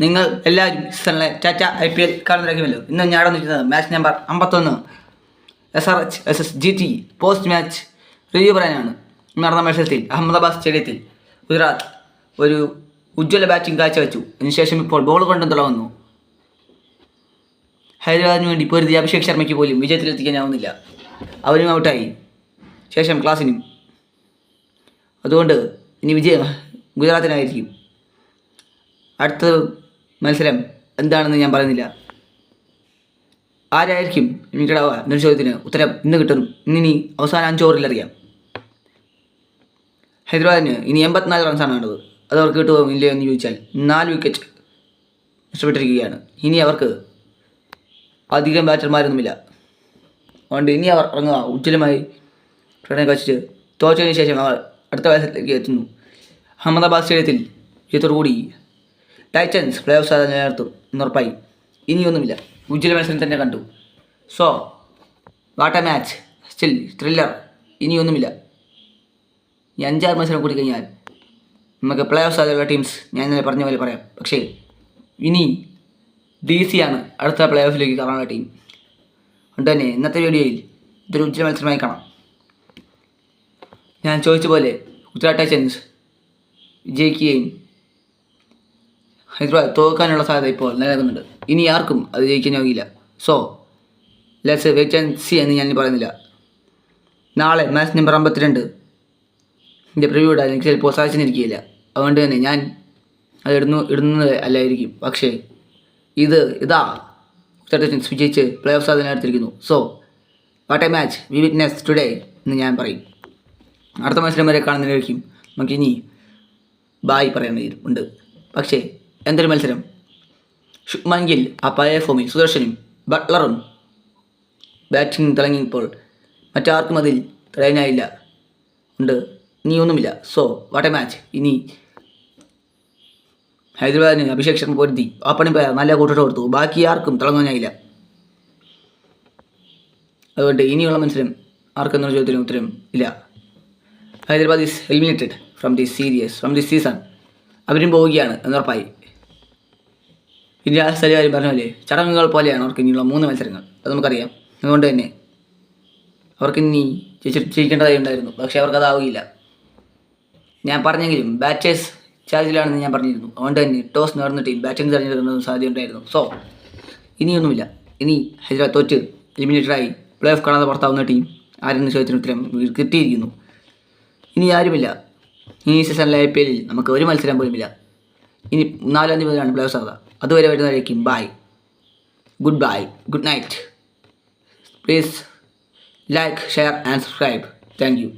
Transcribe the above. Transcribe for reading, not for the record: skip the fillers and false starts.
നിങ്ങൾ എല്ലാവരും സീസണിലെ ടാറ്റ IPL കാണുന്നതായിരിക്കുമല്ലോ. ഇന്ന് ഞാൻ വന്നിരിക്കുന്നത് match number 51 SRH vs GT post match review പറയാനാണ്. നടന്ന മത്സരത്തിൽ അഹമ്മദാബാദ് സ്റ്റേഡിയത്തിൽ ഗുജറാത്ത് ഒരു ഉജ്ജ്വല ബാറ്റിംഗ് കാഴ്ചവെച്ചു. അതിനുശേഷം ഇപ്പോൾ ബോൾ കൊണ്ടും തുടങ്ങുന്നു. ഹൈദരാബാദിന് വേണ്ടി പൊരുതി അഭിഷേക് ശർമ്മയ്ക്ക് പോലും വിജയത്തിലെത്തിക്കാനാവുന്നില്ല. അവരും ഔട്ടായി. ശേഷം ക്ലാസിനും. അതുകൊണ്ട് ഇനി വിജയം ഗുജറാത്തിനായിരിക്കും. അടുത്ത മത്സരം എന്താണെന്ന് ഞാൻ പറയുന്നില്ല. ആരായിരിക്കും യുണൈറ്റഡ് എന്നൊരു ചോദ്യത്തിന് ഉത്തരം ഇന്ന് കിട്ടും. ഇന്നിനി അവസാന 5 ഓവറിൽ അറിയാം. ഹൈദരാബാദിന് ഇനി 84 റൺസാണ് വേണ്ടത്. അത് അവർക്ക് കിട്ടുമോ ഇല്ലയോ എന്ന് ചോദിച്ചാൽ 4 വിക്കറ്റ് നഷ്ടപ്പെട്ടിരിക്കുകയാണ്. ഇനി അവർക്ക് അധികം ബാറ്റർമാരൊന്നുമില്ല. അതുകൊണ്ട് ഇനി അവർ ഇറങ്ങുക ഉജ്ജ്വലമായി പ്രകടനം കാഴ്ചിട്ട് തോറ്റതിന് ശേഷം അവർ അടുത്ത മത്സരത്തിലേക്ക് എത്തുന്നു. അഹമ്മദാബാദ് സ്റ്റേഡിയത്തിൽ വിജയത്തോടുകൂടി ടൈറ്റൻസ് പ്ലേ ഓഫ് സാധന നിലനിർത്തും എന്നുറപ്പായി. ഇനിയൊന്നുമില്ല, ഉജ്ജ്വല മത്സരം തന്നെ കണ്ടു. So what a match, still thriller. ഇനിയൊന്നുമില്ല. ഈ 5-6 മത്സരം കൂടി കഴിഞ്ഞാൽ നമുക്ക് പ്ലേ ഓഫ് സാധ്യതയുള്ള ടീംസ് ഞാൻ ഇന്നലെ പറഞ്ഞ പോലെ പറയാം. പക്ഷേ ഇനി DC ആണ് അടുത്ത പ്ലേ ഓഫിലേക്ക് കയറാനുള്ള ടീം. അതുകൊണ്ട് തന്നെ ഇന്നത്തെ വീഡിയോയിൽ ഇതൊരു ഉജ്ജ്വല മത്സരമായി കാണാം. ഞാൻ ചോദിച്ച പോലെ ഗുജറാത്ത് ടൈറ്റൻസ് വിജയിക്കുകയും ഹൈദരാബാദ് തോൽക്കാനുള്ള സാധ്യത ഇപ്പോൾ നിലനിൽക്കുന്നുണ്ട്. ഇനി ആർക്കും അത് ജയിക്കാനാവില്ല. So let's wait and see എന്ന് ഞാൻ പറയുന്നില്ല. നാളെ മാച്ച് നമ്പർ 52 എൻ്റെ പ്രിവ്യൂ ഇടാൻ എനിക്ക് ചിലപ്പോൾ സാധിച്ചിരിക്കുകയില്ല. അതുകൊണ്ട് തന്നെ ഞാൻ അത് ഇടുന്നത് അല്ലായിരിക്കും. പക്ഷേ ഇതാ ടൈറ്റൻസ് വിജയിച്ച് പ്ലേ ഓഫ് സാധ്യത എടുത്തിരിക്കുന്നു. So what a match we witness today എന്ന് ഞാൻ പറയും. അടുത്ത മത്സരം വരെ കാണുന്നതിനായിരിക്കും നമുക്കിനി ബായ് പറയേണ്ടതുണ്ട്. പക്ഷേ എന്തൊരു മത്സരം! ശുഭ്മാൻ ഗിൽ ആ പഴയ ഫോമിൽ സുദർശനും ബട്ട്ലറും ബാറ്റിംഗ് തിളങ്ങിയപ്പോൾ മറ്റാർക്കും അതിൽ തടയാനായില്ല. ഉണ്ട് ഇനിയൊന്നുമില്ല. So what a match. ഇനി ഹൈദരാബാദിന് അഭിഷേക് ശർമ്മ പൊരുതി ഓപ്പണിംഗ് പ്ലെയർ നല്ല കൂട്ടിട്ട് കൊടുത്തു. ബാക്കി ആർക്കും തിളങ്ങാനായില്ല. അതുകൊണ്ട് ഇനിയുള്ള മത്സരം ആർക്കെന്നൊരു ചോദ്യത്തിന് ഉത്തരം ഇല്ല. Hyderabad is eliminated from this season. അവരും പോവുകയാണ് എന്നുറപ്പായി. ഇന്ത്യ സ്ഥലകാര്യം പറഞ്ഞ പോലെ ചടങ്ങുകൾ പോലെയാണ് അവർക്ക് ഇനിയുള്ള 3 മത്സരങ്ങൾ. അത് നമുക്കറിയാം. അതുകൊണ്ട് തന്നെ അവർക്ക് ഇനി ജയിക്കേണ്ടതായി ഉണ്ടായിരുന്നു. പക്ഷേ അവർക്കതാവുകയില്ല. ഞാൻ പറഞ്ഞെങ്കിലും ബാറ്റേഴ്സ് ചാർജിലാണെന്ന് ഞാൻ പറഞ്ഞിരുന്നു. അതുകൊണ്ട് തന്നെ ടോസ് നേടുന്ന ടീം ബാറ്റിംഗ് തിരഞ്ഞെടുക്കുന്ന സാധ്യത ഉണ്ടായിരുന്നു. സോ ഇനിയൊന്നുമില്ല. ഇനി ഹൈദരാബാദ് തോറ്റ് എലിമിനേറ്റഡായി പ്ലേ ഓഫ് കാണാതെ പുറത്താവുന്ന ടീം ആരെന്ന ചോദ്യത്തിന് ഉത്തരം കിട്ടിയിരിക്കുന്നു. ഇനി ആരുമില്ല. ഈ സീസണിലെ IPL നമുക്ക് ഒരു മത്സരം പോലുമില്ല. ഇനി 4-5 മുതലാണ് പ്ലേ ഓഫ് സാധ്യത. അതുവരെ വരുന്നതായിരിക്കും. Good bye, good night. Please like, share and subscribe. Thank you.